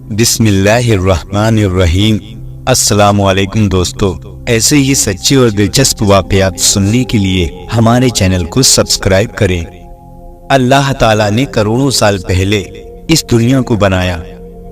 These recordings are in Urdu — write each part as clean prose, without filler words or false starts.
بسم اللہ الرحمن الرحیم۔ السلام علیکم دوستو، ایسے ہی سچے اور دلچسپ واقعات سننے کے لیے ہمارے چینل کو سبسکرائب کریں۔ اللہ تعالیٰ نے کروڑوں سال پہلے اس دنیا کو بنایا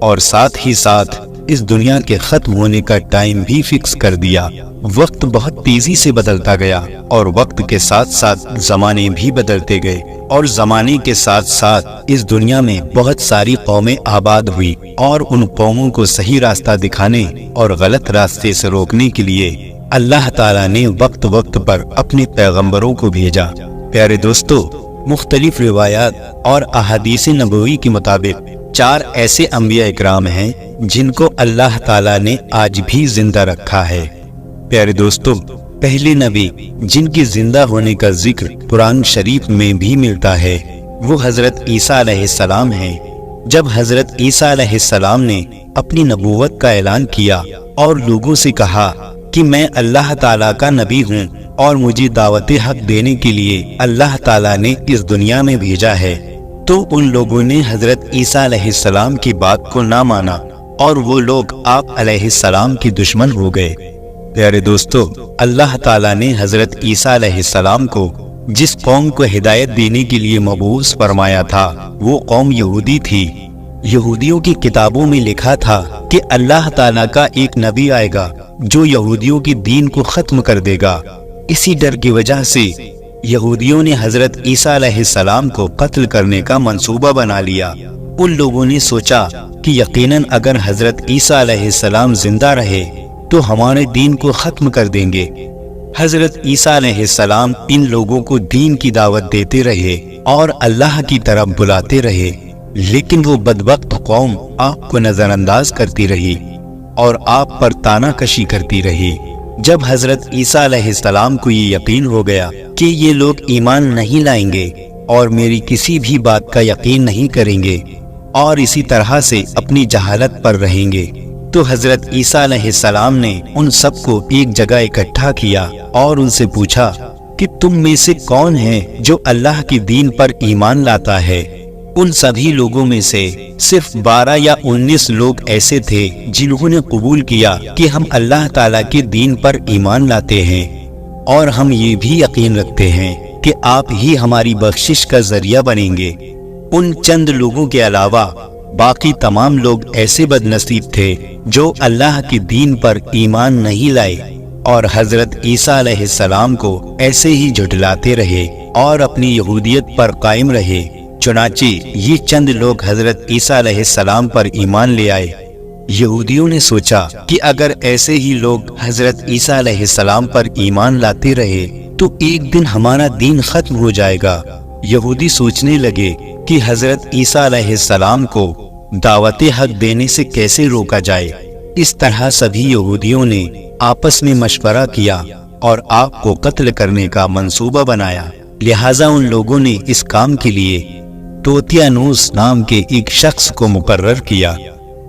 اور ساتھ ہی ساتھ اس دنیا کے ختم ہونے کا ٹائم بھی فکس کر دیا۔ وقت بہت تیزی سے بدلتا گیا اور وقت کے ساتھ ساتھ زمانے بھی بدلتے گئے، اور زمانے کے ساتھ ساتھ اس دنیا میں بہت ساری قومیں آباد ہوئی، اور ان قوموں کو صحیح راستہ دکھانے اور غلط راستے سے روکنے کے لیے اللہ تعالیٰ نے وقت وقت پر اپنے پیغمبروں کو بھیجا۔ پیارے دوستو، مختلف روایات اور احادیث نبوی کے مطابق 4 ایسے انبیاء اکرام ہیں جن کو اللہ تعالیٰ نے آج بھی زندہ رکھا ہے۔ پیارے دوستو، پہلے نبی جن کی زندہ ہونے کا ذکر قرآن شریف میں بھی ملتا ہے وہ حضرت عیسیٰ علیہ السلام ہیں۔ جب حضرت عیسیٰ علیہ السلام نے اپنی نبوت کا اعلان کیا اور لوگوں سے کہا کہ میں اللہ تعالیٰ کا نبی ہوں اور مجھے دعوت حق دینے کے لیے اللہ تعالیٰ نے اس دنیا میں بھیجا ہے، تو ان لوگوں نے حضرت عیسیٰ علیہ السلام کی بات کو نہ مانا اور وہ لوگ آپ علیہ السلام کی دشمن ہو گئے۔ پیارے دوستو، اللہ تعالیٰ نے حضرت عیسیٰ علیہ السلام کو جس قوم کو ہدایت دینے کے لیے مبعوث فرمایا تھا وہ قوم یہودی تھی۔ یہودیوں کی کتابوں میں لکھا تھا کہ اللہ تعالیٰ کا ایک نبی آئے گا جو یہودیوں کے دین کو ختم کر دے گا۔ اسی ڈر کی وجہ سے یہودیوں نے حضرت عیسیٰ علیہ السلام کو قتل کرنے کا منصوبہ بنا لیا۔ ان لوگوں نے سوچا کہ یقیناً اگر حضرت عیسیٰ علیہ السلام زندہ رہے تو ہمارے دین کو ختم کر دیں گے۔ حضرت عیسیٰ علیہ السلام ان لوگوں کو دین کی دعوت دیتے رہے اور اللہ کی طرف بلاتے رہے، لیکن وہ بدبخت قوم آپ کو نظر انداز کرتی رہی اور آپ پر طعنہ کشی کرتی رہی۔ جب حضرت عیسیٰ علیہ السلام کو یہ یقین ہو گیا کہ یہ لوگ ایمان نہیں لائیں گے اور میری کسی بھی بات کا یقین نہیں کریں گے اور اسی طرح سے اپنی جہالت پر رہیں گے، تو حضرت عیسیٰ علیہ السلام نے ان سب کو ایک جگہ اکٹھا کیا اور ان سے پوچھا کہ تم میں سے کون ہے جو اللہ کی دین پر ایمان لاتا ہے؟ ان سبھی لوگوں میں سے صرف 12 یا 19 لوگ ایسے تھے جنہوں نے قبول کیا کہ ہم اللہ تعالیٰ کے دین پر ایمان لاتے ہیں اور ہم یہ بھی یقین رکھتے ہیں کہ آپ ہی ہماری بخشش کا ذریعہ بنیں گے۔ ان چند لوگوں کے علاوہ باقی تمام لوگ ایسے بد نصیب تھے جو اللہ کی دین پر ایمان نہیں لائے اور حضرت عیسیٰ علیہ السلام کو ایسے ہی جھٹلاتے رہے اور اپنی یہودیت پر قائم رہے۔ چنانچہ یہ چند لوگ حضرت عیسیٰ علیہ السلام پر ایمان لے آئے۔ یہودیوں نے سوچا کہ اگر ایسے ہی لوگ حضرت عیسیٰ علیہ السلام پر ایمان لاتے رہے تو ایک دن ہمارا دین ختم ہو جائے گا۔ یہودی سوچنے لگے کہ حضرت عیسیٰ علیہ السلام کو دعوت حق دینے سے کیسے روکا جائے۔ اس طرح سبھی یہودیوں نے آپس میں مشورہ کیا اور آپ کو قتل کرنے کا منصوبہ بنایا۔ لہٰذا ان لوگوں نے اس کام کے لیے توتیانوس نام کے ایک شخص کو مقرر کیا۔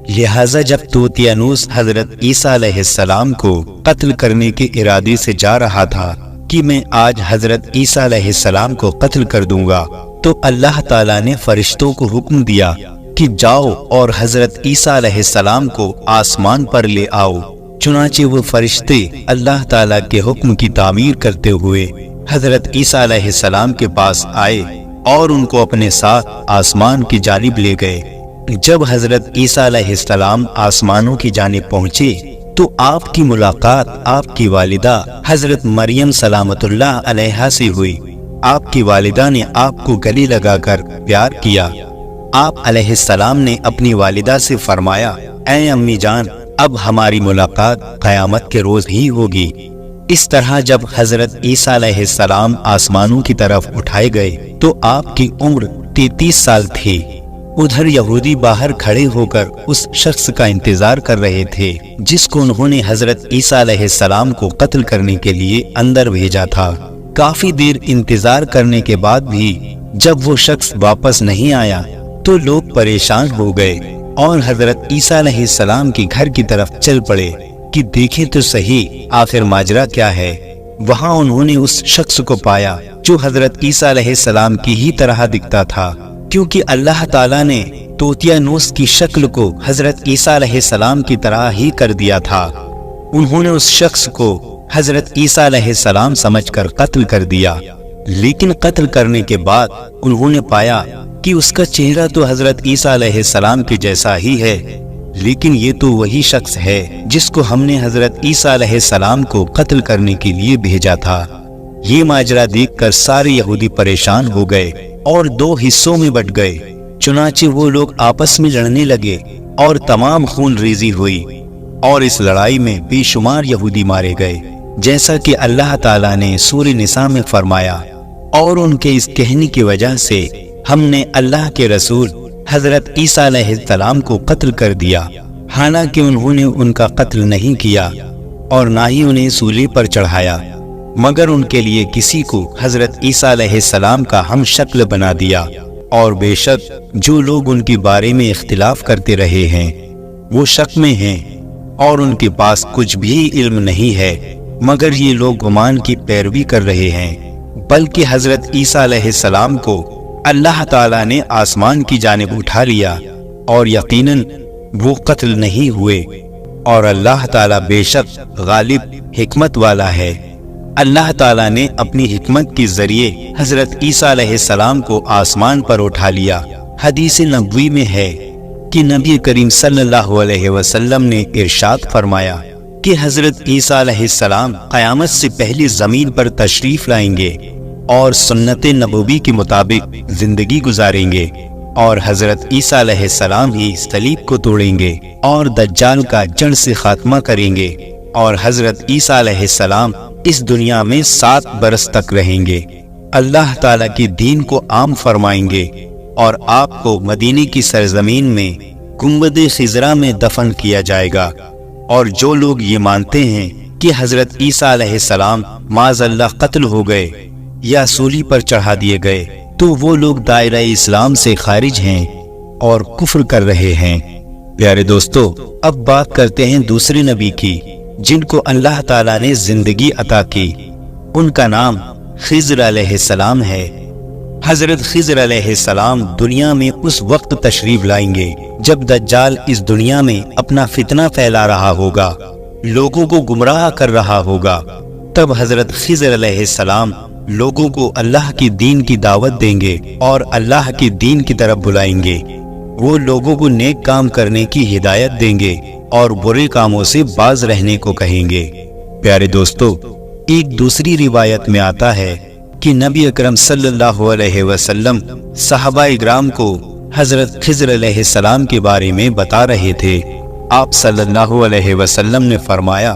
لہٰذا جب توتیانوس حضرت عیسیٰ علیہ السلام کو قتل کرنے کے ارادے سے جا رہا تھا کہ میں آج حضرت عیسیٰ علیہ السلام کو قتل کر دوں گا، تو اللہ تعالیٰ نے فرشتوں کو حکم دیا کہ جاؤ اور حضرت عیسیٰ علیہ السلام کو آسمان پر لے آؤ۔ چنانچہ وہ فرشتے اللہ تعالیٰ کے حکم کی تعمیر کرتے ہوئے حضرت عیسیٰ علیہ السلام کے پاس آئے اور ان کو اپنے ساتھ آسمان کی جانب لے گئے۔ جب حضرت عیسیٰ علیہ السلام آسمانوں کی جانب پہنچے تو آپ کی ملاقات آپ کی والدہ حضرت مریم سلامت اللہ علیہا سے ہوئی۔ آپ کی والدہ نے آپ کو گلے لگا کر پیار کیا۔ آپ علیہ السلام نے اپنی والدہ سے فرمایا، اے امی جان، اب ہماری ملاقات قیامت کے روز ہی ہوگی۔ اس طرح جب حضرت عیسیٰ علیہ السلام آسمانوں کی طرف اٹھائے گئے تو آپ کی عمر 33 سال تھی۔ ادھر یہودی باہر کھڑے ہو کر اس شخص کا انتظار کر رہے تھے جس کو انہوں نے حضرت عیسیٰ علیہ السلام کو قتل کرنے کے لیے اندر بھیجا تھا۔ کافی دیر انتظار کرنے کے بعد بھی جب وہ شخص واپس نہیں آیا تو لوگ پریشان ہو گئے اور حضرت عیسیٰ علیہ السلام کے گھر کی طرف چل پڑے کہ دیکھیں تو صحیح آخر ماجرا کیا ہے۔ وہاں انہوں نے اس شخص کو پایا جو حضرت عیسیٰ علیہ السلام کی ہی طرح دکھتا تھا، کیونکہ اللہ تعالیٰ نے توتیانوس کی شکل کو حضرت عیسیٰ علیہ السلام کی طرح ہی کر دیا تھا۔ انہوں نے اس شخص کو حضرت عیسیٰ علیہ السلام سمجھ کر قتل کر دیا، لیکن قتل کرنے کے بعد انہوں نے پایا کہ اس کا چہرہ تو حضرت عیسیٰ علیہ السلام کے جیسا ہی ہے، لیکن یہ تو وہی شخص ہے جس کو ہم نے حضرت عیسیٰ علیہ السلام کو قتل کرنے کے لیے بھیجا تھا۔ یہ ماجرا دیکھ کر سارے یہودی پریشان ہو گئے اور دو حصوں میں بٹ گئے۔ چنانچہ وہ لوگ آپس میں لڑنے لگے اور تمام خون ریزی ہوئی، اور اس لڑائی میں بے شمار یہودی مارے گئے، جیسا کہ اللہ تعالیٰ نے سورہ نساء میں فرمایا، اور ان کے اس کہنے کی وجہ سے ہم نے اللہ کے رسول حضرت عیسیٰ علیہ السلام کو قتل کر دیا، حالانکہ انہوں نے ان کا قتل نہیں کیا اور نہ ہی انہیں سولی پر چڑھایا، مگر ان کے لیے کسی کو حضرت عیسیٰ علیہ السلام کا ہم شکل بنا دیا۔ اور بے شک جو لوگ ان کے بارے میں اختلاف کرتے رہے ہیں وہ شک میں ہیں، اور ان کے پاس کچھ بھی علم نہیں ہے، مگر یہ لوگ گمان کی پیروی کر رہے ہیں۔ بلکہ حضرت عیسیٰ علیہ السلام کو اللہ تعالیٰ نے آسمان کی جانب اٹھا لیا، اور یقیناً وہ قتل نہیں ہوئے، اور اللہ تعالیٰ بے شک غالب حکمت والا ہے۔ اللہ تعالیٰ نے اپنی حکمت کے ذریعے حضرت عیسیٰ علیہ السلام کو آسمان پر اٹھا لیا۔ حدیث نبوی میں ہے کہ نبی کریم صلی اللہ علیہ وسلم نے ارشاد فرمایا کہ حضرت عیسیٰ علیہ السلام قیامت سے پہلے زمین پر تشریف لائیں گے اور سنت نبوی کے مطابق زندگی گزاریں گے، اور حضرت عیسیٰ علیہ السلام ہی صلیب کو توڑیں گے اور دجال کا جڑ سے خاتمہ کریں گے، اور حضرت عیسیٰ علیہ السلام اس دنیا میں 7 برس تک رہیں گے، اللہ تعالیٰ کے دین کو عام فرمائیں گے، اور آپ کو مدینے کی سرزمین میں گنبد خضرا میں دفن کیا جائے گا۔ اور جو لوگ یہ مانتے ہیں کہ حضرت عیسیٰ علیہ السلام معاذ اللہ قتل ہو گئے یا سولی پر چڑھا دیے گئے تو وہ لوگ دائرہ اسلام سے خارج ہیں اور کفر کر رہے ہیں۔ پیارے دوستو، اب بات کرتے ہیں دوسرے نبی کی جن کو اللہ تعالیٰ نے زندگی عطا کی۔ ان کا نام خضر علیہ السلام ہے۔ حضرت خضر علیہ السلام دنیا میں اس وقت تشریف لائیں گے جب دجال اس دنیا میں اپنا فتنہ پھیلا رہا ہوگا، لوگوں کو گمراہ کر رہا ہوگا۔ تب حضرت خضر علیہ السلام لوگوں کو اللہ کی دین کی دعوت دیں گے اور اللہ کی دین کی طرف بلائیں گے۔ وہ لوگوں کو نیک کام کرنے کی ہدایت دیں گے اور برے کاموں سے باز رہنے کو کہیں گے۔ پیارے دوستو، ایک دوسری روایت میں آتا ہے کہ نبی اکرم صلی اللہ علیہ وسلم صحابہ اکرام کو حضرت خضر علیہ السلام کے بارے میں بتا رہے تھے۔ آپ صلی اللہ علیہ وسلم نے فرمایا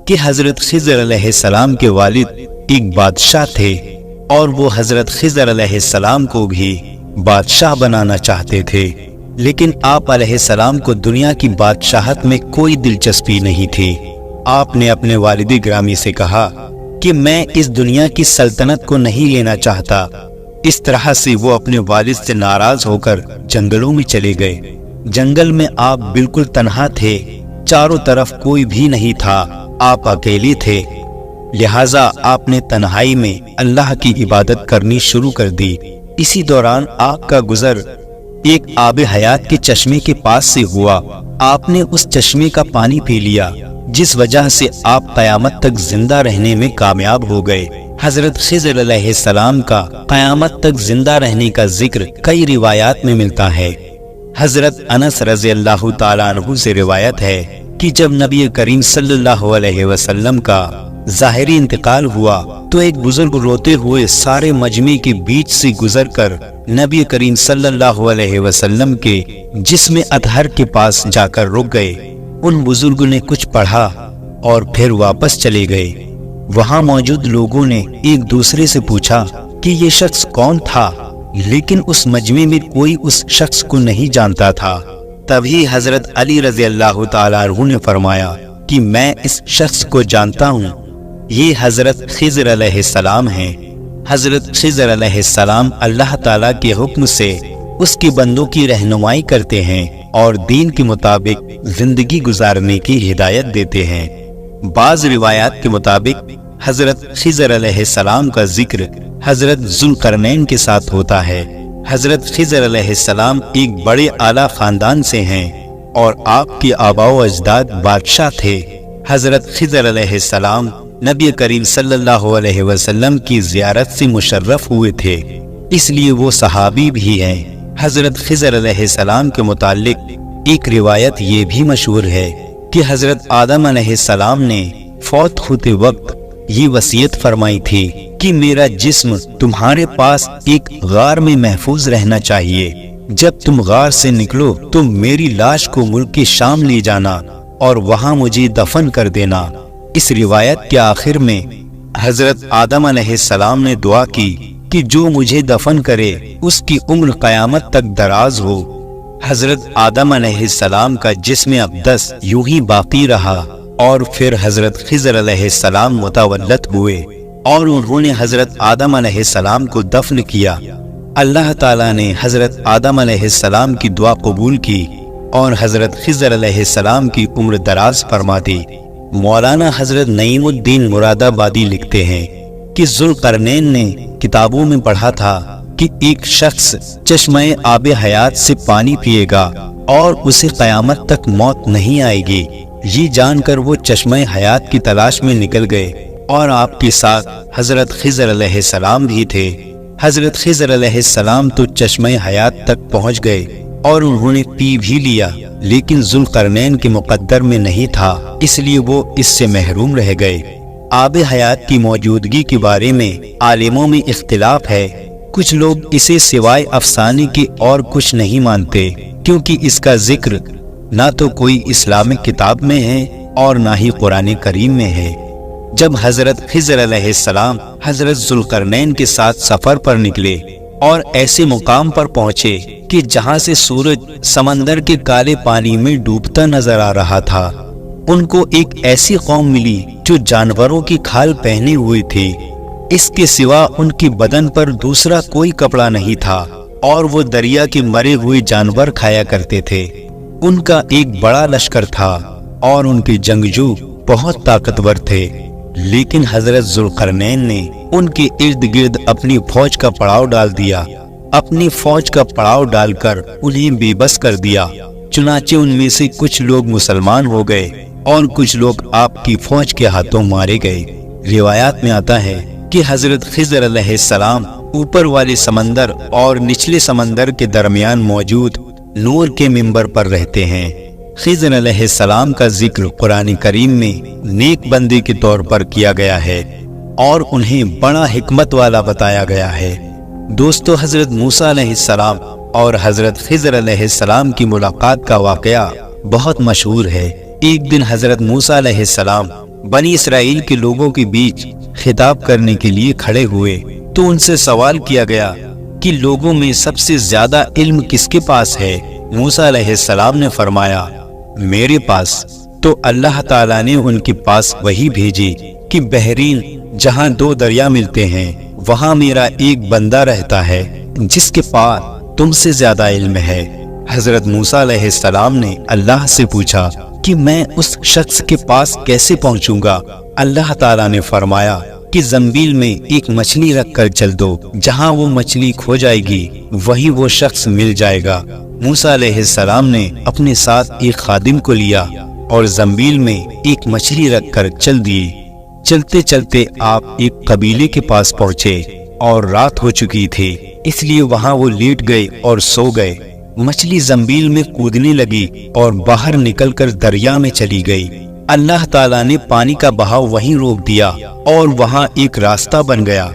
کہ حضرت خضر علیہ السلام کے والد ایک بادشاہ تھے، اور وہ حضرت خضر علیہ السلام کو بھی بادشاہ بنانا چاہتے تھے، لیکن آپ علیہ السلام کو دنیا کی بادشاہت میں کوئی دلچسپی نہیں تھی۔ آپ نے اپنے والد گرامی سے کہا کہ میں اس دنیا کی سلطنت کو نہیں لینا چاہتا۔ اس طرح سے وہ اپنے والد سے ناراض ہو کر جنگلوں میں چلے گئے۔ جنگل میں آپ بالکل تنہا تھے، چاروں طرف کوئی بھی نہیں تھا، آپ اکیلے تھے، لہٰذا آپ نے تنہائی میں اللہ کی عبادت کرنی شروع کر دی۔ اسی دوران آپ کا گزر ایک آب حیات کے چشمے کے پاس سے ہوا۔ آپ نے اس چشمے کا پانی پی لیا، جس وجہ سے آپ قیامت تک زندہ رہنے میں کامیاب ہو گئے۔ حضرت خضر علیہ السلام کا قیامت تک زندہ رہنے کا ذکر کئی روایات میں ملتا ہے۔ حضرت انس رضی اللہ تعالیٰ عنہ سے روایت ہے کہ جب نبی کریم صلی اللہ علیہ وسلم کا ظاہری انتقال ہوا تو ایک بزرگ روتے ہوئے سارے مجمع کے بیچ سے گزر کر نبی کریم صلی اللہ علیہ وسلم کے جسم اطہر کے پاس جا کر رک گئے۔ ان بزرگ نے کچھ پڑھا اور پھر واپس چلے گئے۔ وہاں موجود لوگوں نے ایک دوسرے سے پوچھا کہ یہ شخص کون تھا، لیکن اس مجمع میں کوئی اس شخص کو نہیں جانتا تھا۔ تبھی حضرت علی رضی اللہ تعالیٰ عنہ نے فرمایا کہ میں اس شخص کو جانتا ہوں، یہ حضرت خضر علیہ السلام ہیں۔ حضرت خضر علیہ السلام اللہ تعالیٰ کے حکم سے اس کے بندوں کی رہنمائی کرتے ہیں اور دین کے مطابق زندگی گزارنے کی ہدایت دیتے ہیں۔ بعض روایات کے مطابق حضرت خضر علیہ السلام کا ذکر حضرت ذوالقرنین کے ساتھ ہوتا ہے۔ حضرت خضر علیہ السلام ایک بڑے اعلیٰ خاندان سے ہیں اور آپ کے آباء و اجداد بادشاہ تھے۔ حضرت خضر علیہ السلام نبی کریم صلی اللہ علیہ وسلم کی زیارت سے مشرف ہوئے تھے، اس لیے وہ صحابی بھی ہیں۔ حضرت خضر علیہ السلام کے متعلق ایک روایت یہ بھی مشہور ہے کہ حضرت آدم علیہ السلام نے فوت ہوتے وقت یہ وصیت فرمائی تھی کہ میرا جسم تمہارے پاس ایک غار میں محفوظ رہنا چاہیے، جب تم غار سے نکلو تو میری لاش کو ملک شام لے جانا اور وہاں مجھے دفن کر دینا۔ اس روایت کے آخر میں حضرت آدم علیہ السلام نے دعا کی کہ جو مجھے دفن کرے اس کی عمر قیامت تک دراز ہو۔ حضرت آدم علیہ السلام کا جسم اقدس یوں ہی باقی رہا اور پھر حضرت خضر علیہ السلام متولد ہوئے اور انہوں نے حضرت آدم علیہ السلام کو دفن کیا۔ اللہ تعالیٰ نے حضرت آدم علیہ السلام کی دعا قبول کی اور حضرت خضر علیہ السلام کی عمر دراز فرما دی۔ مولانا حضرت نعیم الدین مراد آبادی لکھتے ہیں کہ ذوالقرنین نے کتابوں میں پڑھا تھا کہ ایک شخص چشمہ آب حیات سے پانی پیے گا اور اسے قیامت تک موت نہیں آئے گی۔ یہ جان کر وہ چشمہ حیات کی تلاش میں نکل گئے اور آپ کے ساتھ حضرت خضر علیہ السلام بھی تھے۔ حضرت خضر علیہ السلام تو چشمہ حیات تک پہنچ گئے اور انہوں نے پی بھی لیا، لیکن ذوالقرنین کے مقدر میں نہیں تھا، اس لیے وہ اس سے محروم رہ گئے۔ آب حیات کی موجودگی کے بارے میں عالموں میں اختلاف ہے۔ کچھ لوگ اسے سوائے افسانے کے اور کچھ نہیں مانتے، کیونکہ اس کا ذکر نہ تو کوئی اسلامک کتاب میں ہے اور نہ ہی قرآن کریم میں ہے۔ جب حضرت خضر علیہ السلام حضرت ذوالقرنین کے ساتھ سفر پر نکلے اور ایسے مقام پر پہنچے کہ جہاں سے سورج سمندر کے کالے پانی میں ڈوبتا نظر آ رہا تھا، ان کو ایک ایسی قوم ملی جو جانوروں کی کھال پہنے ہوئے تھی، اس کے سوا ان کے بدن پر دوسرا کوئی کپڑا نہیں تھا اور وہ دریا کے مرے ہوئے جانور کھایا کرتے تھے۔ ان کا ایک بڑا لشکر تھا اور ان کے جنگجو بہت طاقتور تھے، لیکن حضرت ذوالقرنین نے ان کے ارد گرد اپنی فوج کا پڑاؤ ڈال دیا، اپنی فوج کا پڑاؤ ڈال کر انہیں بے بس کر دیا۔ چنانچہ ان میں سے کچھ لوگ مسلمان ہو گئے اور کچھ لوگ آپ کی فوج کے ہاتھوں مارے گئے۔ روایات میں آتا ہے کہ حضرت خضر علیہ السلام اوپر والے سمندر اور نچلے سمندر کے درمیان موجود نور کے منبر پر رہتے ہیں۔ خضر علیہ السلام کا ذکر قرآن کریم میں نیک بندے کے طور پر کیا گیا ہے اور انہیں بڑا حکمت والا بتایا گیا ہے۔ دوستو، حضرت موسیٰ علیہ السلام اور حضرت خضر علیہ السلام کی ملاقات کا واقعہ بہت مشہور ہے۔ ایک دن حضرت موسیٰ علیہ السلام بنی اسرائیل کے لوگوں کے بیچ خطاب کرنے کے لیے کھڑے ہوئے تو ان سے سوال کیا گیا کہ لوگوں میں سب سے زیادہ علم کس کے پاس ہے؟ موسیٰ علیہ السلام نے فرمایا، میرے پاس۔ تو اللہ تعالیٰ نے ان کے پاس وحی بھیجی کہ بحرین جہاں دو دریا ملتے ہیں وہاں میرا ایک بندہ رہتا ہے جس کے پاس تم سے زیادہ علم ہے۔ حضرت موسیٰ علیہ السلام نے اللہ سے پوچھا کہ میں اس شخص کے پاس کیسے پہنچوں گا؟ اللہ تعالیٰ نے فرمایا کہ زنبیل میں ایک مچھلی رکھ کر چل دو، جہاں وہ مچھلی کھو جائے گی وہی وہ شخص مل جائے گا۔ موسیٰ علیہ السلام نے اپنے ساتھ ایک خادم کو لیا اور زنبیل میں ایک مچھلی رکھ کر چل دی۔ چلتے چلتے آپ ایک قبیلے کے پاس پہنچے اور رات ہو چکی تھی، اس لیے وہاں وہ لیٹ گئے اور سو گئے۔ مچھلی زنبیل میں کودنے لگی اور باہر نکل کر دریا میں چلی گئی۔ اللہ تعالیٰ نے پانی کا بہاؤ وہیں روک دیا اور وہاں ایک راستہ بن گیا۔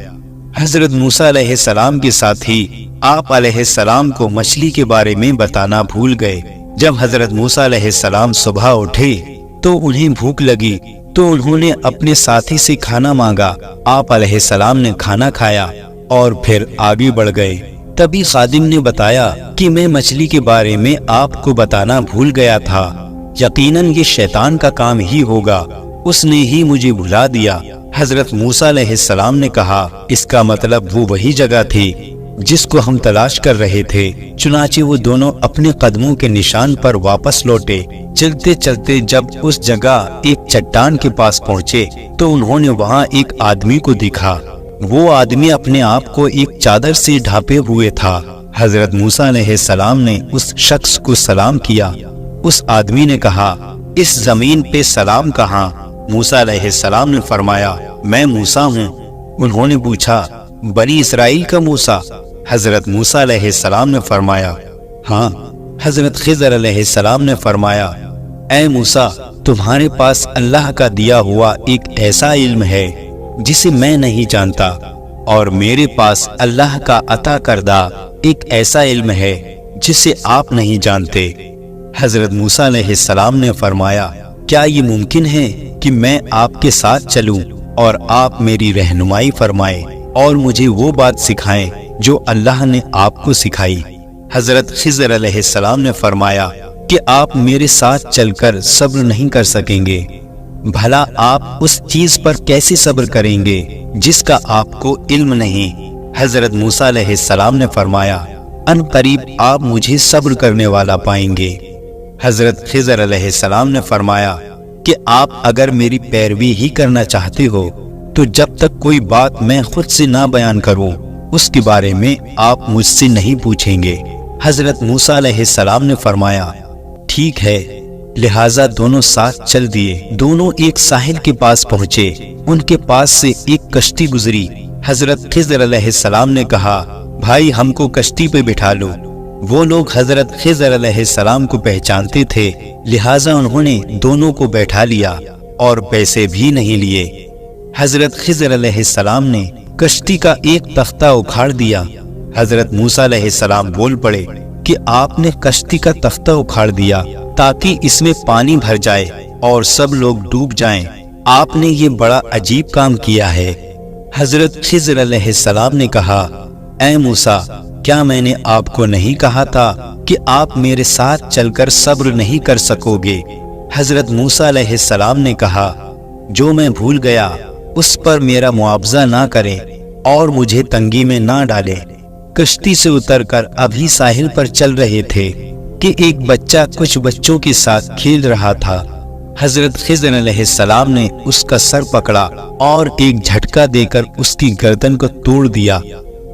حضرت موسیٰ علیہ السلام کے ساتھی آپ علیہ السلام کو مچھلی کے بارے میں بتانا بھول گئے۔ جب حضرت موسیٰ علیہ السلام صبح اٹھے تو انہیں بھوک لگی تو انہوں نے اپنے ساتھی سے کھانا مانگا۔ آپ علیہ السلام نے کھانا کھایا اور پھر آگے بڑھ گئے۔ تبھی خادم نے بتایا کہ میں مچھلی کے بارے میں آپ کو بتانا بھول گیا تھا، یقیناً یہ شیطان کا کام ہی ہوگا، اس نے ہی مجھے بھلا دیا۔ حضرت موسیٰ علیہ السلام نے کہا، اس کا مطلب وہ وہی جگہ تھی جس کو ہم تلاش کر رہے تھے۔ چنانچہ وہ دونوں اپنے قدموں کے نشان پر واپس لوٹے۔ چلتے چلتے جب اس جگہ ایک چٹان کے پاس پہنچے تو انہوں نے وہاں ایک آدمی کو دیکھا۔ وہ آدمی اپنے آپ کو ایک چادر سے ڈھانپے ہوئے تھا حضرت موسیٰ علیہ السلام نے اس شخص کو سلام کیا۔ اس آدمی نے کہا، اس زمین پہ سلام کہاں؟ موسیٰ علیہ السلام نے فرمایا، میں موسیٰ ہوں۔ انہوں نے پوچھا، بنی اسرائیل کا موسیٰ؟ حضرت موسیٰ علیہ السلام نے فرمایا، ہاں۔ حضرت خضر علیہ السلام نے فرمایا، اے موسیٰ، تمہارے پاس اللہ کا دیا ہوا ایک ایسا علم ہے جسے میں نہیں جانتا، اور میرے پاس اللہ کا عطا کردہ ایک ایسا علم ہے جسے آپ نہیں جانتے۔ حضرت موسیٰ علیہ السلام نے فرمایا، کیا یہ ممکن ہے کہ میں آپ کے ساتھ چلوں اور آپ میری رہنمائی فرمائیں اور مجھے وہ بات سکھائیں جو اللہ نے آپ کو سکھائی؟ حضرت خضر علیہ السلام نے فرمایا کہ آپ میرے ساتھ چل کر صبر نہیں کر سکیں گے، بھلا آپ اس چیز پر کیسے صبر کریں گے جس کا آپ کو علم نہیں؟ حضرت موسیٰ علیہ السلام نے فرمایا، ان قریب آپ مجھے صبر کرنے والا پائیں گے۔ حضرت خضر علیہ السلام نے فرمایا کہ آپ اگر میری پیروی ہی کرنا چاہتے ہو تو جب تک کوئی بات میں خود سے نہ بیان کروں اس کے بارے میں آپ مجھ سے نہیں پوچھیں گے۔ حضرت موسیٰ علیہ السلام نے فرمایا، ٹھیک ہے۔ لہٰذا دونوں ساتھ چل دیے۔ دونوں ایک ساحل کے پاس پہنچے۔ ان کے پاس سے ایک کشتی گزری۔ حضرت خضر علیہ السلام نے کہا، بھائی ہم کو کشتی پہ بٹھا لو۔ وہ لوگ حضرت خضر علیہ السلام کو پہچانتے تھے، لہٰذا انہوں نے دونوں کو بیٹھا لیا اور پیسے بھی نہیں لیے۔ حضرت خضر علیہ السلام نے کشتی کا ایک تختہ اکھاڑ دیا۔ حضرت موسیٰ علیہ السلام بول پڑے کہ آپ نے کشتی کا تختہ اکھاڑ دیا تاکہ اس میں پانی بھر جائے اور سب لوگ ڈوب جائیں۔ آپ نے یہ بڑا عجیب کام کیا ہے۔ حضرت خضر علیہ السلام نے کہا، اے موسیٰ، کیا میں نے آپ کو نہیں کہا تھا کہ آپ میرے ساتھ چل کر صبر نہیں کر سکو گے؟ حضرت موسیٰ علیہ السلام نے کہا، جو میں بھول گیا اس پر میرا معاوضہ نہ کریں اور مجھے تنگی میں نہ ڈالیں۔ کشتی سے اتر کر ابھی ساحل پر چل رہے تھے کہ ایک بچہ کچھ بچوں کے ساتھ کھیل رہا تھا۔ حضرت خضر علیہ السلام نے اس کا سر پکڑا اور ایک جھٹکا دے کر اس کی گردن کو توڑ دیا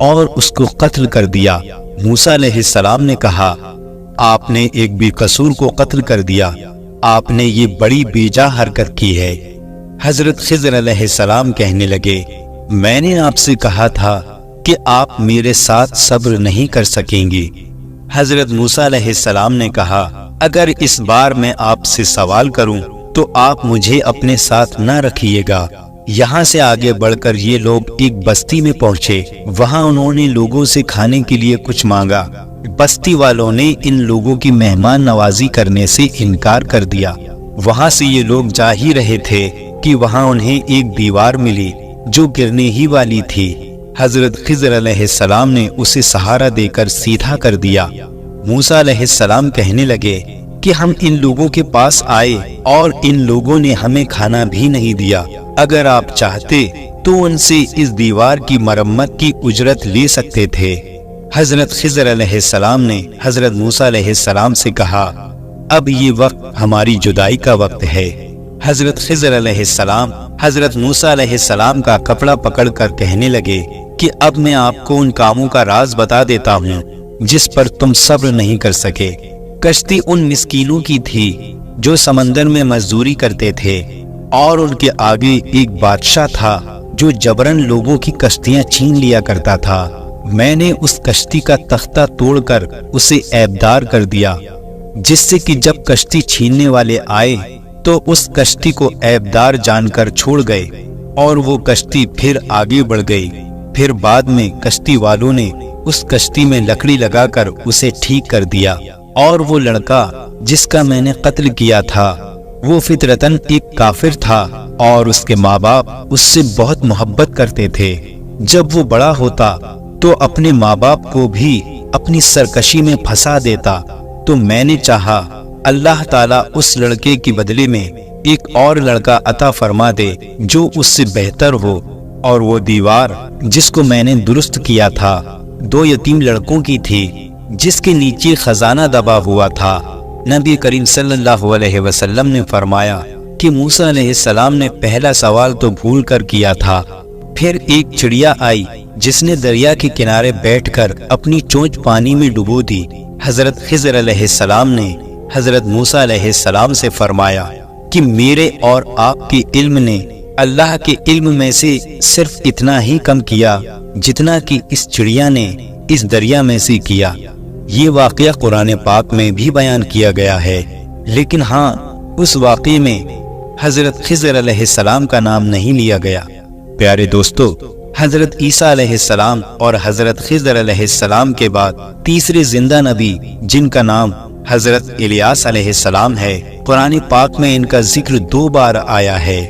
اور اس کو قتل کر دیا۔ موسیٰ علیہ السلام نے کہا، آپ نے ایک بے قصور کو قتل کر دیا، آپ نے یہ بڑی بیجا حرکت کی ہے۔ حضرت خضر علیہ السلام کہنے لگے، میں نے آپ سے کہا تھا کہ آپ میرے ساتھ صبر نہیں کر سکیں گے۔ حضرت موسیٰ علیہ السلام نے کہا، اگر اس بار میں آپ سے سوال کروں تو آپ مجھے اپنے ساتھ نہ رکھیے گا۔ یہاں سے آگے بڑھ کر یہ لوگ ایک بستی میں پہنچے۔ وہاں انہوں نے لوگوں سے کھانے کے لیے کچھ مانگا۔ بستی والوں نے ان لوگوں کی مہمان نوازی کرنے سے انکار کر دیا۔ وہاں سے یہ لوگ جا ہی رہے تھے کہ وہاں انہیں ایک دیوار ملی جو گرنے ہی والی تھی۔ حضرت خضر علیہ السلام نے اسے سہارا دے کر سیدھا کر دیا۔ موسیٰ علیہ السلام کہنے لگے کہ ہم ان لوگوں کے پاس آئے اور ان لوگوں نے ہمیں کھانا بھی نہیں دیا۔ اگر آپ چاہتے تو ان سے اس دیوار کی مرمت کی اجرت لے سکتے تھے۔ حضرت خضر علیہ السلام نے حضرت موسیٰ علیہ السلام سے کہا، اب یہ وقت ہماری جدائی کا وقت ہے۔ حضرت خضر علیہ السلام حضرت موسیٰ علیہ السلام کا کپڑا پکڑ کر کہنے لگے کہ اب میں آپ کو ان کاموں کا راز بتا دیتا ہوں جس پر تم صبر نہیں کر سکے۔ کشتی ان مسکینوں کی تھی جو سمندر میں مزدوری کرتے تھے، اور ان کے آگے ایک بادشاہ تھا جو جبرن لوگوں کی کشتیاں چھین لیا کرتا تھا۔ میں نے اس کشتی کا تختہ توڑ کر اسے عیبدار کر دیا، جس سے کہ جب کشتی چھیننے والے آئے تو اس کشتی کو عیبدار جان کر چھوڑ گئے، اور وہ کشتی پھر آگے بڑھ گئی۔ پھر بعد میں کشتی والوں نے اس کشتی میں لکڑی لگا کر اسے ٹھیک کر دیا، اور وہ لڑکا جس کا میں نے قتل کیا تھا وہ فطرتاً ایک کافر تھا، اور اس کے ماں باپ اس سے بہت محبت کرتے تھے۔ جب وہ بڑا ہوتا تو اپنے ماں باپ کو بھی اپنی سرکشی میں پھنسا دیتا، تو میں نے چاہا اللہ تعالیٰ اس لڑکے کے بدلے میں ایک اور لڑکا عطا فرما دے جو اس سے بہتر ہو، اور وہ دیوار جس کو میں نے درست کیا تھا 2 یتیم لڑکوں کی تھی، جس کے نیچے خزانہ دبا ہوا تھا۔ نبی کریم صلی اللہ علیہ وسلم نے فرمایا کہ موسیٰ علیہ السلام نے پہلا سوال تو بھول کر کیا تھا۔ پھر ایک چڑیا آئی جس نے دریا کے کنارے بیٹھ کر اپنی چونچ پانی میں ڈبو دی۔ حضرت خضر علیہ السلام نے حضرت موسیٰ علیہ السلام سے فرمایا کہ میرے اور آپ کے علم نے اللہ کے علم میں سے صرف اتنا ہی کم کیا جتنا کہ اس چڑیا نے اس دریا میں سے کیا۔ یہ واقعہ قرآن پاک میں بھی بیان کیا گیا ہے، لیکن ہاں اس واقعے میں حضرت خضر علیہ السلام کا نام نہیں لیا گیا۔ پیارے دوستو، حضرت عیسیٰ علیہ السلام اور حضرت خضر علیہ السلام کے بعد تیسرے زندہ نبی جن کا نام حضرت الیاس علیہ السلام ہے، قرآن پاک میں ان کا ذکر 2 بار آیا ہے۔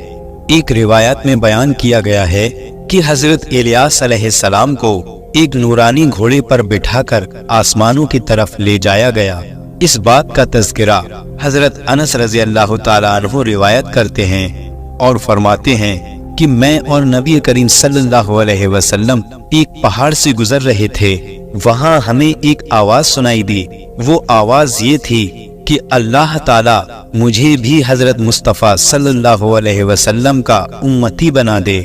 ایک روایت میں بیان کیا گیا ہے کہ حضرت الیاس علیہ السلام کو ایک نورانی گھوڑے پر بٹھا کر آسمانوں کی طرف لے جایا گیا۔ اس بات کا تذکرہ حضرت انس رضی اللہ تعالیٰ عنہ روایت کرتے ہیں اور فرماتے ہیں کہ میں اور نبی کریم صلی اللہ علیہ وسلم ایک پہاڑ سے گزر رہے تھے۔ وہاں ہمیں ایک آواز سنائی دی۔ وہ آواز یہ تھی کہ اللہ تعالیٰ مجھے بھی حضرت مصطفیٰ صلی اللہ علیہ وسلم کا امتی بنا دے۔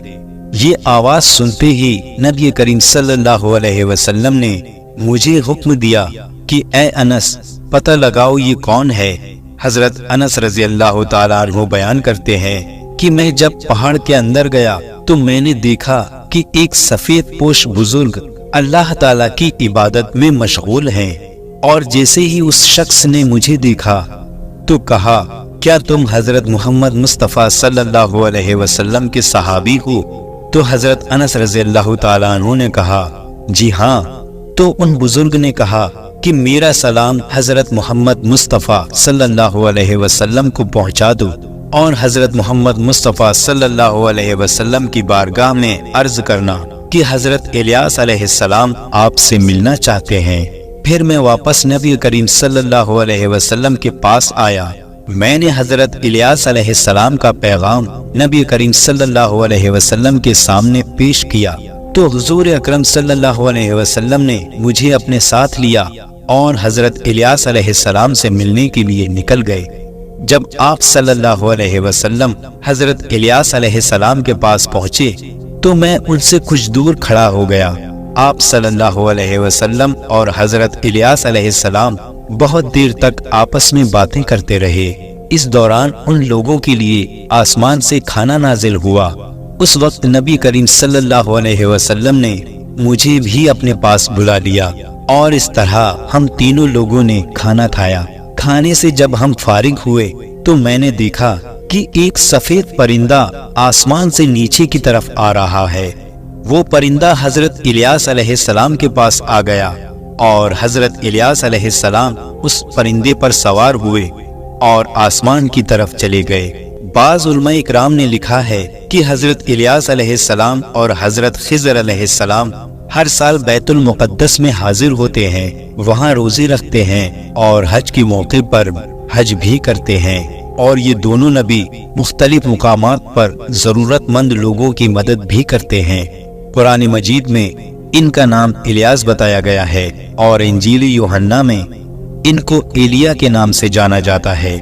یہ آواز سنتے ہی نبی کریم صلی اللہ علیہ وسلم نے مجھے حکم دیا کہ اے انس پتہ لگاؤ یہ کون ہے۔ حضرت انس رضی اللہ تعالیٰ عنہ بیان کرتے ہیں کہ میں جب پہاڑ کے اندر گیا تو میں نے دیکھا کہ ایک سفید پوش بزرگ اللہ تعالیٰ کی عبادت میں مشغول ہیں، اور جیسے ہی اس شخص نے مجھے دیکھا تو کہا کیا تم حضرت محمد مصطفیٰ صلی اللہ علیہ وسلم کے صحابی ہو؟ تو حضرت انس رضی اللہ تعالیٰ عنہ نے کہا جی ہاں۔ تو ان بزرگ نے کہا کہ میرا سلام حضرت محمد مصطفیٰ صلی اللہ علیہ وسلم کو پہنچا دو، اور حضرت محمد مصطفیٰ صلی اللہ علیہ وسلم کی بارگاہ میں عرض کرنا کہ حضرت الیاس علیہ السلام آپ سے ملنا چاہتے ہیں۔ پھر میں واپس نبی کریم صلی اللہ علیہ وسلم کے پاس آیا۔ میں نے حضرت الیاس علیہ السلام کا پیغام نبی کریم صلی اللہ علیہ وسلم کے سامنے پیش کیا تو حضور اکرم صلی اللہ علیہ وسلم نے مجھے اپنے ساتھ لیا اور حضرت الیاس علیہ السلام سے ملنے کے لیے نکل گئے۔ جب آپ صلی اللہ علیہ وسلم حضرت الیاس علیہ السلام کے پاس پہنچے تو میں ان سے کچھ دور کھڑا ہو گیا۔ آپ صلی اللہ علیہ وسلم اور حضرت الیاس علیہ السلام بہت دیر تک آپس میں باتیں کرتے رہے۔ اس دوران ان لوگوں کے لیے آسمان سے کھانا نازل ہوا۔ اس وقت نبی کریم صلی اللہ علیہ وسلم نے مجھے بھی اپنے پاس بلا لیا، اور اس طرح ہم تینوں لوگوں نے کھانا کھایا۔ کھانے سے جب ہم فارغ ہوئے تو میں نے دیکھا کہ ایک سفید پرندہ آسمان سے نیچے کی طرف آ رہا ہے۔ وہ پرندہ حضرت الیاس علیہ السلام کے پاس آ گیا، اور حضرت الیاس علیہ السلام اس پرندے پر سوار ہوئے اور آسمان کی طرف چلے گئے۔ بعض علماء اکرام نے لکھا ہے کہ حضرت الیاس علیہ السلام اور حضرت خضر علیہ السلام ہر سال بیت المقدس میں حاضر ہوتے ہیں، وہاں روزے رکھتے ہیں اور حج کے موقع پر حج بھی کرتے ہیں، اور یہ دونوں نبی مختلف مقامات پر ضرورت مند لوگوں کی مدد بھی کرتے ہیں۔ قرآن مجید میں ان کا نام الیاس بتایا گیا ہے، اور انجیل یوحنا میں ان کو ایلیا کے نام سے جانا جاتا ہے۔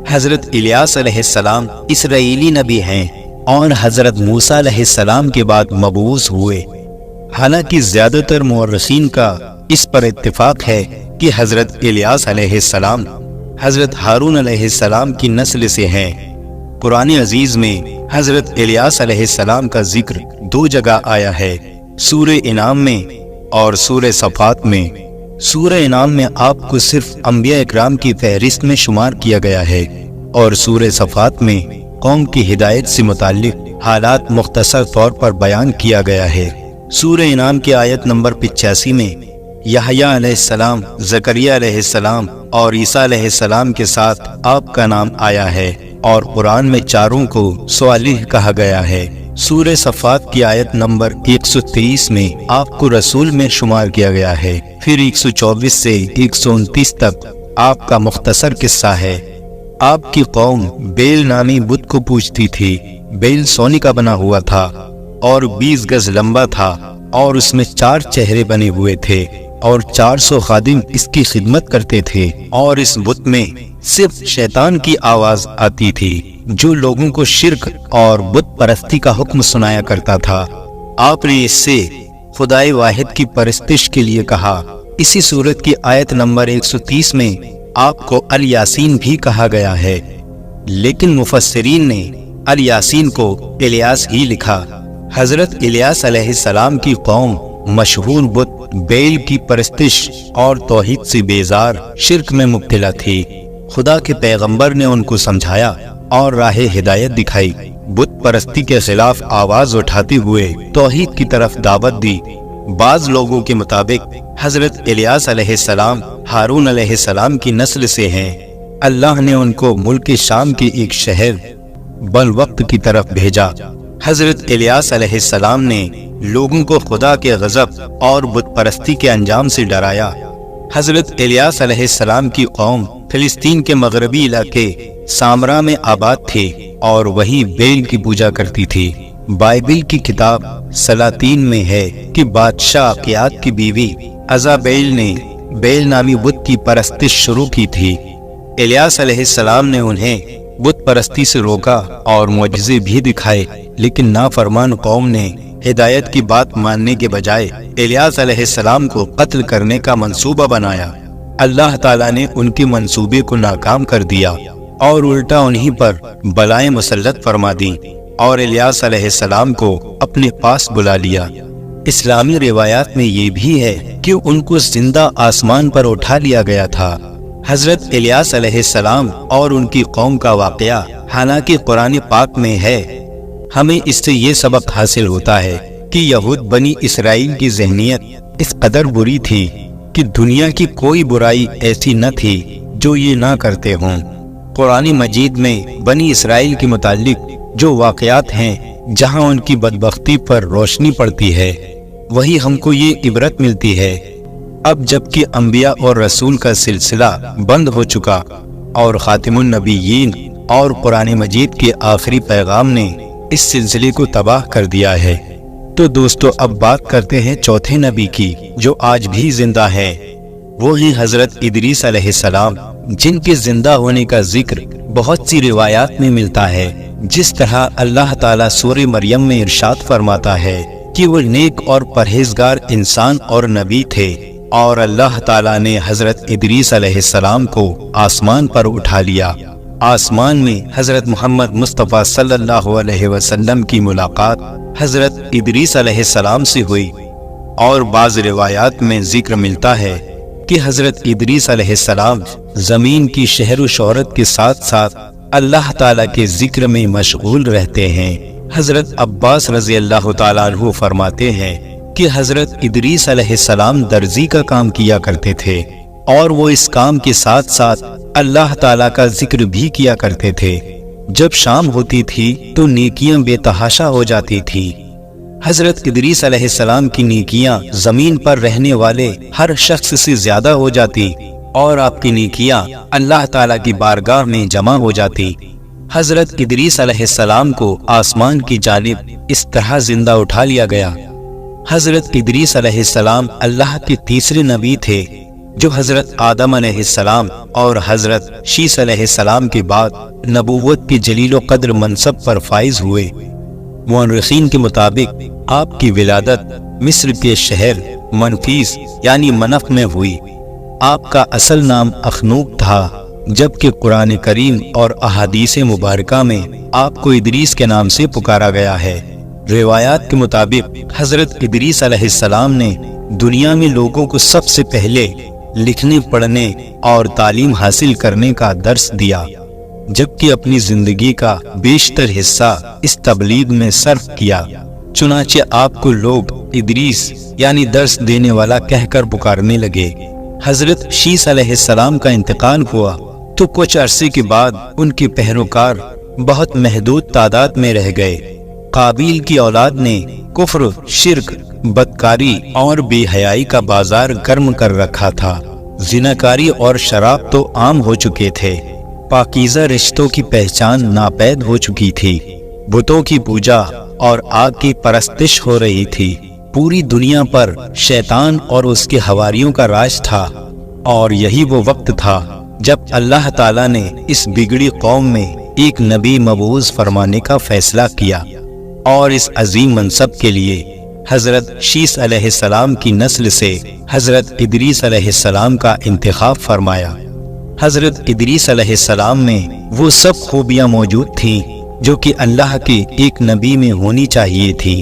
حضرت الیاس علیہ السلام اسرائیلی نبی ہیں اور حضرت موسیٰ علیہ السلام کے بعد مبعوث ہوئے۔ حالانکہ زیادہ تر مورخین کا اس پر اتفاق ہے کہ حضرت الیاس علیہ السلام حضرت ہارون علیہ السلام کی نسل سے ہیں۔ قرآن عزیز میں حضرت الیاس علیہ السلام کا ذکر 2 جگہ آیا ہے، سورہ انعام میں اور سورہ صفات میں۔ سورہ انعام میں آپ کو صرف انبیاء اکرام کی فہرست میں شمار کیا گیا ہے، اور سورہ صفات میں قوم کی ہدایت سے متعلق حالات مختصر طور پر بیان کیا گیا ہے۔ سورہ انعام کی آیت نمبر 85 میں یحییٰ علیہ السلام، زکریا علیہ السلام اور عیسیٰ علیہ السلام کے ساتھ آپ کا نام آیا ہے، اور قرآن میں چاروں کو صالح کہا گیا ہے۔ سورہ صفات کی آیت نمبر 123 میں آپ کو رسول میں شمار کیا گیا ہے۔ پھر 124 سے 129 تک آپ کا مختصر قصہ ہے۔ آپ کی قوم بیل نامی بت کو پوجتی تھی۔ بیل سونے کا بنا ہوا تھا اور 20 گز لمبا تھا، اور اس میں 4 چہرے بنے ہوئے تھے، اور 400 خادم اس کی خدمت کرتے تھے، اور اس بت میں صرف شیطان کی آواز آتی تھی جو لوگوں کو شرک اور بت پرستی کا حکم سنایا کرتا تھا۔ آپ نے اس سے خدائے واحد کی پرستش کے لیے کہا۔ اسی سورت کی آیت نمبر 130 میں آپ کو الیاسین بھی کہا گیا ہے، لیکن مفسرین نے الیاسین کو الیاس ہی لکھا۔ حضرت الیاس علیہ السلام کی قوم مشہور بت بیل کی پرستش اور توحید سے بیزار شرک میں مبتلا تھی۔ خدا کے پیغمبر نے ان کو سمجھایا اور راہ ہدایت دکھائی، بت پرستی کے خلاف آواز اٹھاتے ہوئے توحید کی طرف دعوت دی۔ بعض لوگوں کے مطابق حضرت الیاس علیہ السلام ہارون علیہ السلام کی نسل سے ہیں۔ اللہ نے ان کو ملک شام کے ایک شہر بلوقت کی طرف بھیجا۔ حضرت الیاس علیہ السلام نے لوگوں کو خدا کے غضب اور بت پرستی کے انجام سے ڈرایا۔ حضرت الیاس علیہ السلام کی قوم فلسطین کے مغربی علاقے سامرا میں آباد تھے اور وہی بیل کی پوجا کرتی تھی۔ بائبل کی کتاب سلاطین میں ہے کہ بادشاہ عقیات کی بیوی عزابیل نے بیل نامی بت کی پرستش شروع کی تھی۔ الیاس علیہ السلام نے انہیں بت پرستی سے روکا اور معجزے بھی دکھائے، لیکن نافرمان قوم نے ہدایت کی بات ماننے کے بجائے الیاس علیہ السلام کو قتل کرنے کا منصوبہ بنایا۔ اللہ تعالیٰ نے ان کے منصوبے کو ناکام کر دیا اور الٹا انہی پر بلائیں مسلط فرما دی اور الیاس علیہ السلام کو اپنے پاس بلا لیا۔ اسلامی روایات میں یہ بھی ہے کہ ان کو زندہ آسمان پر اٹھا لیا گیا تھا۔ حضرت الیاس علیہ السلام اور ان کی قوم کا واقعہ حالانکہ قرآن پاک میں ہے، ہمیں اس سے یہ سبق حاصل ہوتا ہے کہ یہود بنی اسرائیل کی ذہنیت اس قدر بری تھی کہ دنیا کی کوئی برائی ایسی نہ تھی جو یہ نہ کرتے ہوں۔ قرآن مجید میں بنی اسرائیل کے متعلق جو واقعات ہیں جہاں ان کی بدبختی پر روشنی پڑتی ہے، وہی ہم کو یہ عبرت ملتی ہے۔ اب جبکہ انبیاء اور رسول کا سلسلہ بند ہو چکا اور خاتم النبیین اور قرآن مجید کے آخری پیغام نے اس سلسلے کو تباہ کر دیا ہے، تو دوستو اب بات کرتے ہیں چوتھے نبی کی جو آج بھی زندہ ہے۔ وہ ہیں حضرت ادریس علیہ السلام، جن کے زندہ ہونے کا ذکر بہت سی روایات میں ملتا ہے۔ جس طرح اللہ تعالیٰ سورہ مریم میں ارشاد فرماتا ہے کہ وہ نیک اور پرہیزگار انسان اور نبی تھے، اور اللہ تعالیٰ نے حضرت ادریس علیہ السلام کو آسمان پر اٹھا لیا۔ آسمان میں حضرت محمد مصطفیٰ صلی اللہ علیہ وسلم کی ملاقات حضرت ادریس علیہ السلام سے ہوئی، اور بعض روایات میں ذکر ملتا ہے کہ حضرت ادریس علیہ السلام زمین کی شہر و شہرت کے ساتھ ساتھ اللہ تعالیٰ کے ذکر میں مشغول رہتے ہیں۔ حضرت عباس رضی اللہ تعالیٰ عنہ فرماتے ہیں کہ حضرت ادریس علیہ السلام درزی کا کام کیا کرتے تھے، اور وہ اس کام کے ساتھ ساتھ اللہ تعالیٰ کا ذکر بھی کیا کرتے تھے۔ جب شام ہوتی تھی تو نیکیاں بے تحاشا ہو جاتی تھی۔ حضرت ادریس علیہ السلام کی نیکیاں زمین پر رہنے والے ہر شخص سے زیادہ ہو جاتی، اور آپ کی نیکیاں اللہ تعالیٰ کی بارگاہ میں جمع ہو جاتی۔ حضرت ادریس علیہ السلام کو آسمان کی جانب اس طرح زندہ اٹھا لیا گیا۔ حضرت ادریس علیہ السلام اللہ کے تیسرے نبی تھے جو حضرت آدم علیہ السلام اور حضرت شیس علیہ السلام کے بعد نبوت کی جلیل و قدر منصب پر فائز ہوئے۔ مورخین کے مطابق آپ کی ولادت مصر کے شہر منفیس یعنی منف میں ہوئی۔ آپ کا اصل نام اخنوق تھا، جبکہ قرآن کریم اور احادیث مبارکہ میں آپ کو ادریس کے نام سے پکارا گیا ہے۔ روایات کے مطابق حضرت ادریس علیہ السلام نے دنیا میں لوگوں کو سب سے پہلے لکھنے پڑھنے اور تعلیم حاصل کرنے کا درس دیا، جبکہ اپنی زندگی کا بیشتر حصہ اس تبلیغ میں صرف کیا۔ چنانچہ آپ کو لوگ ادریس یعنی درس دینے والا کہہ کر پکارنے لگے۔ حضرت شیس علیہ السلام کا انتقال ہوا تو کچھ عرصے کے بعد ان کے پیروکار بہت محدود تعداد میں رہ گئے۔ قابیل کی اولاد نے کفر، شرک، بدکاری اور بے حیائی کا بازار گرم کر رکھا تھا۔ زناکاری اور شراب تو عام ہو چکے تھے، پاکیزہ رشتوں کی پہچان ناپید ہو چکی تھی، بتوں کی پوجا اور آگ کی پرستش ہو رہی تھی۔ پوری دنیا پر شیطان اور اس کے حواریوں کا راج تھا، اور یہی وہ وقت تھا جب اللہ تعالیٰ نے اس بگڑی قوم میں ایک نبی مبعوث فرمانے کا فیصلہ کیا، اور اس عظیم منصب کے لیے حضرت شیس علیہ السلام کی نسل سے حضرت ادریس علیہ السلام کا انتخاب فرمایا۔ حضرت ادریس علیہ السلام میں وہ سب خوبیاں موجود تھیں جو کہ اللہ کے ایک نبی میں ہونی چاہیے تھی۔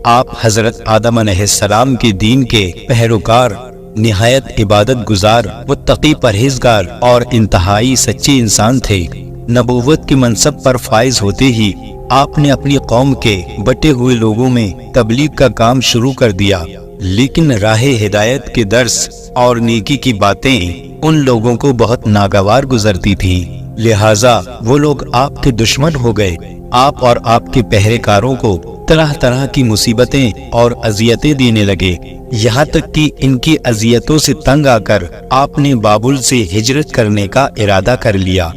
آپ حضرت آدم علیہ السلام کے دین کے پیروکار، نہایت عبادت گزار، متقی پرہیزگار اور انتہائی سچے انسان تھے۔ نبوت کے منصب پر فائز ہوتے ہی آپ نے اپنی قوم کے بٹے ہوئے لوگوں میں تبلیغ کا کام شروع کر دیا، لیکن راہ ہدایت کے درس اور نیکی کی باتیں ان لوگوں کو بہت ناگوار گزرتی تھیں، لہٰذا وہ لوگ آپ کے دشمن ہو گئے۔ آپ اور آپ کے پہریکاروں کو طرح طرح کی مصیبتیں اور اذیتیں دینے لگے، یہاں تک کہ ان کی اذیتوں سے تنگ آ کر آپ نے بابل سے ہجرت کرنے کا ارادہ کر لیا۔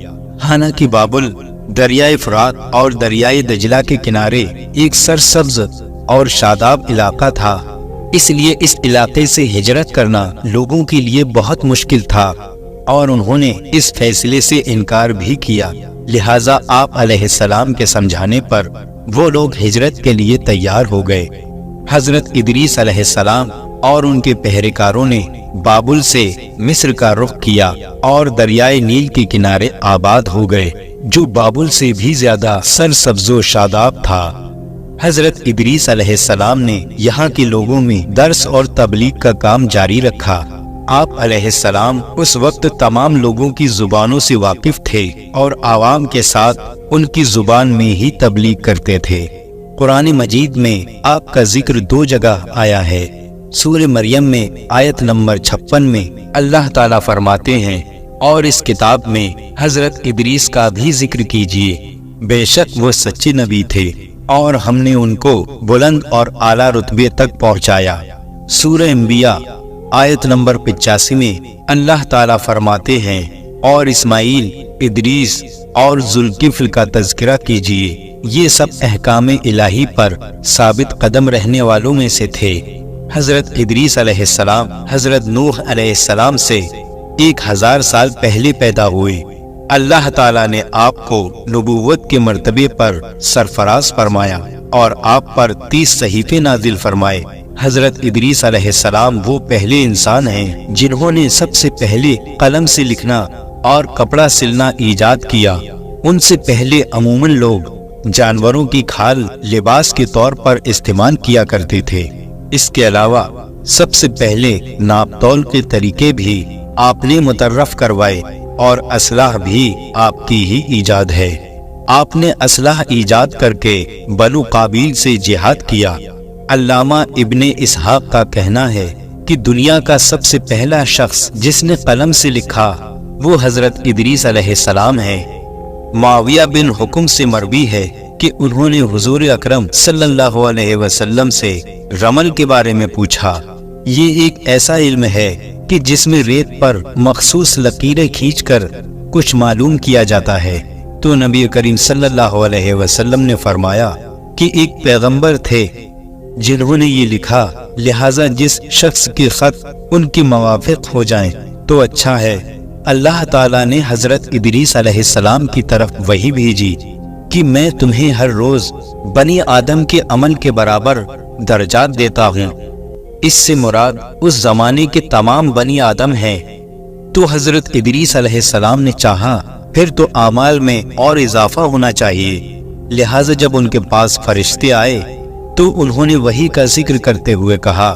حالانکہ بابل دریائے فرات اور دریائے دجلہ کے کنارے ایک سرسبز اور شاداب علاقہ تھا، اس لیے اس علاقے سے ہجرت کرنا لوگوں کے لیے بہت مشکل تھا اور انہوں نے اس فیصلے سے انکار بھی کیا، لہٰذا آپ علیہ السلام کے سمجھانے پر وہ لوگ ہجرت کے لیے تیار ہو گئے۔ حضرت ادریس علیہ السلام اور ان کے پہریکاروں نے بابل سے مصر کا رخ کیا اور دریائے نیل کے کنارے آباد ہو گئے، جو بابل سے بھی زیادہ سرسبز و شاداب تھا۔ حضرت ادریس علیہ السلام نے یہاں کے لوگوں میں درس اور تبلیغ کا کام جاری رکھا۔ آپ علیہ السلام اس وقت تمام لوگوں کی زبانوں سے واقف تھے اور عوام کے ساتھ ان کی زبان میں ہی تبلیغ کرتے تھے۔ قرآن مجید میں آپ کا ذکر 2 جگہ آیا ہے۔ سورہ مریم میں آیت نمبر 56 میں اللہ تعالیٰ فرماتے ہیں، اور اس کتاب میں حضرت ادریس کا بھی ذکر کیجیے، بے شک وہ سچے نبی تھے اور ہم نے ان کو بلند اور اعلیٰ رتبے تک پہنچایا۔ سورہ انبیاء آیت نمبر 85 میں اللہ تعالیٰ فرماتے ہیں، اور اسماعیل، ادریس اور ذوالکفل کا تذکرہ کیجیے، یہ سب احکام الہی پر ثابت قدم رہنے والوں میں سے تھے۔ حضرت ادریس علیہ السلام حضرت نوح علیہ السلام سے 1000 سال پہلے پیدا ہوئے۔ اللہ تعالیٰ نے آپ کو نبوت کے مرتبے پر سرفراز فرمایا اور آپ پر 30 صحیفے نازل فرمائے۔ حضرت ادریس علیہ السلام وہ پہلے انسان ہیں جنہوں نے سب سے پہلے قلم سے لکھنا اور کپڑا سلنا ایجاد کیا۔ ان سے پہلے عموماً لوگ جانوروں کی کھال لباس کے طور پر استعمال کیا کرتے تھے۔ اس کے علاوہ سب سے پہلے ناپ تول کے طریقے بھی آپ نے متعارف کروائے اور اسلحہ بھی آپ کی ہی ایجاد ہے۔ آپ نے اسلحہ ایجاد کر کے بنو قابیل سے جہاد کیا۔ علامہ ابن اسحاق کا کہنا ہے کہ دنیا کا سب سے پہلا شخص جس نے قلم سے لکھا وہ حضرت ادریس علیہ السلام ہے۔ معاویہ بن حکم سے مروی ہے کہ انہوں نے حضور اکرم صلی اللہ علیہ وسلم سے رمل کے بارے میں پوچھا۔ یہ ایک ایسا علم ہے کہ جس میں ریت پر مخصوص لکیریں کھینچ کر کچھ معلوم کیا جاتا ہے، تو نبی کریم صلی اللہ علیہ وسلم نے فرمایا کہ ایک پیغمبر تھے جنہوں نے یہ لکھا، لہٰذا جس شخص کے خط ان کے موافق ہو جائیں تو اچھا ہے۔ اللہ تعالیٰ نے حضرت ادریس علیہ السلام کی طرف وحی بھیجی کہ میں تمہیں ہر روز بنی آدم کے عمل کے برابر درجات دیتا ہوں۔ اس سے مراد اس زمانے کے تمام بنی آدم ہیں۔ تو حضرت ادریس علیہ السلام نے چاہا پھر تو اعمال میں اور اضافہ ہونا چاہیے، لہٰذا جب ان کے پاس فرشتے آئے تو انہوں نے وحی کا ذکر کرتے ہوئے کہا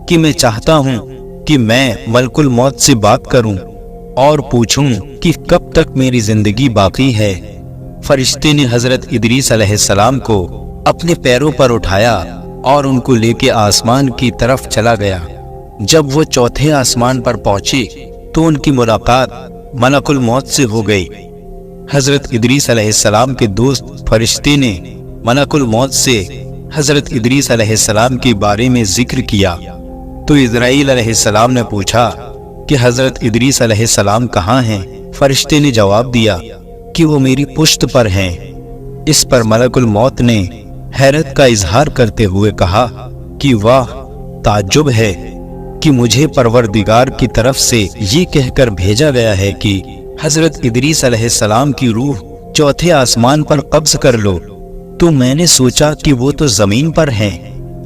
کہ میں چاہتا ہوں کہ میں ملک الموت سے بات کروں اور پوچھوں کہ کب تک میری زندگی باقی ہے۔ فرشتے نے حضرت ادریس علیہ السلام کو اپنے پیروں پر اٹھایا اور ان کو لے کے آسمان کی طرف چلا گیا۔ جب وہ 4تھے آسمان پر پہنچے تو ان کی ملاقات ملک الموت سے ہو گئی۔ حضرت ادریس علیہ السلام کے دوست فرشتے نے ملک الموت سے حضرت ادریس علیہ السلام کے بارے میں ذکر کیا تو اسرائیل علیہ السلام نے پوچھا کہ حضرت ادریس علیہ السلام کہاں ہیں؟ فرشتے نے جواب دیا کہ وہ میری پشت پر ہیں۔ اس پر ملک الموت نے حیرت کا اظہار کرتے ہوئے کہا کہ واہ، تعجب ہے کہ مجھے پروردگار کی طرف سے یہ کہہ کر بھیجا گیا ہے کہ حضرت ادریس علیہ السلام کی روح 4تھے آسمان پر قبض کر لو، تو میں نے سوچا کہ وہ تو زمین پر ہیں،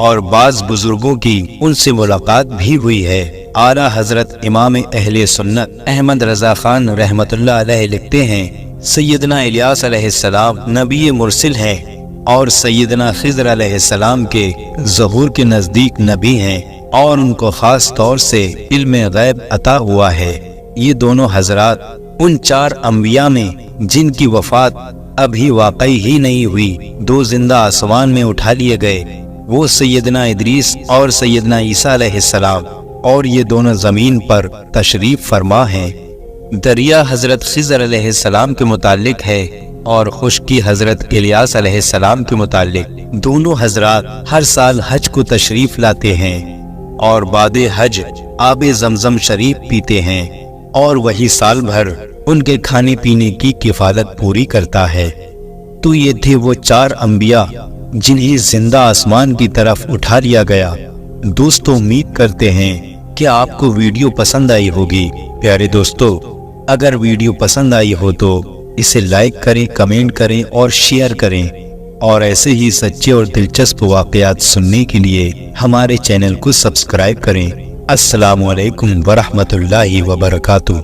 اور بعض بزرگوں کی ان سے ملاقات بھی ہوئی ہے۔ اعلیٰ حضرت امام اہل سنت احمد رضا خان رحمت اللہ علیہ لکھتے ہیں، سیدنا الیاس علیہ السلام نبی مرسل ہیں اور سیدنا خضر علیہ السلام کے ظہور کے نزدیک نبی ہیں، اور ان کو خاص طور سے علم غیب عطا ہوا ہے۔ یہ دونوں حضرات ان 4 انبیاء میں جن کی وفات ابھی واقعی ہی نہیں ہوئی، 2 زندہ آسمان میں اٹھا لیے گئے، وہ سیدنا ادریس اور سیدنا عیسیٰ علیہ السلام، اور یہ دونوں زمین پر تشریف فرما ہیں۔ دریا حضرت خضر علیہ السلام کے متعلق ہے اور خشکی حضرت الیاس علیہ السلام کے متعلق۔ دونوں حضرات ہر سال حج کو تشریف لاتے ہیں اور بعد حج آب زمزم شریف پیتے ہیں، اور وہی سال بھر ان کے کھانے پینے کی کفالت پوری کرتا ہے۔ تو یہ تھے وہ 4 انبیاء جنہیں زندہ آسمان کی طرف اٹھا لیا گیا۔ دوستو، امید کرتے ہیں کہ آپ کو ویڈیو پسند آئی ہوگی۔ پیارے دوستو، اگر ویڈیو پسند آئی ہو تو اسے لائک کریں، کمنٹ کریں اور شیئر کریں، اور ایسے ہی سچے اور دلچسپ واقعات سننے کے لیے ہمارے چینل کو سبسکرائب کریں۔ السلام علیکم ورحمۃ اللہ وبرکاتہ۔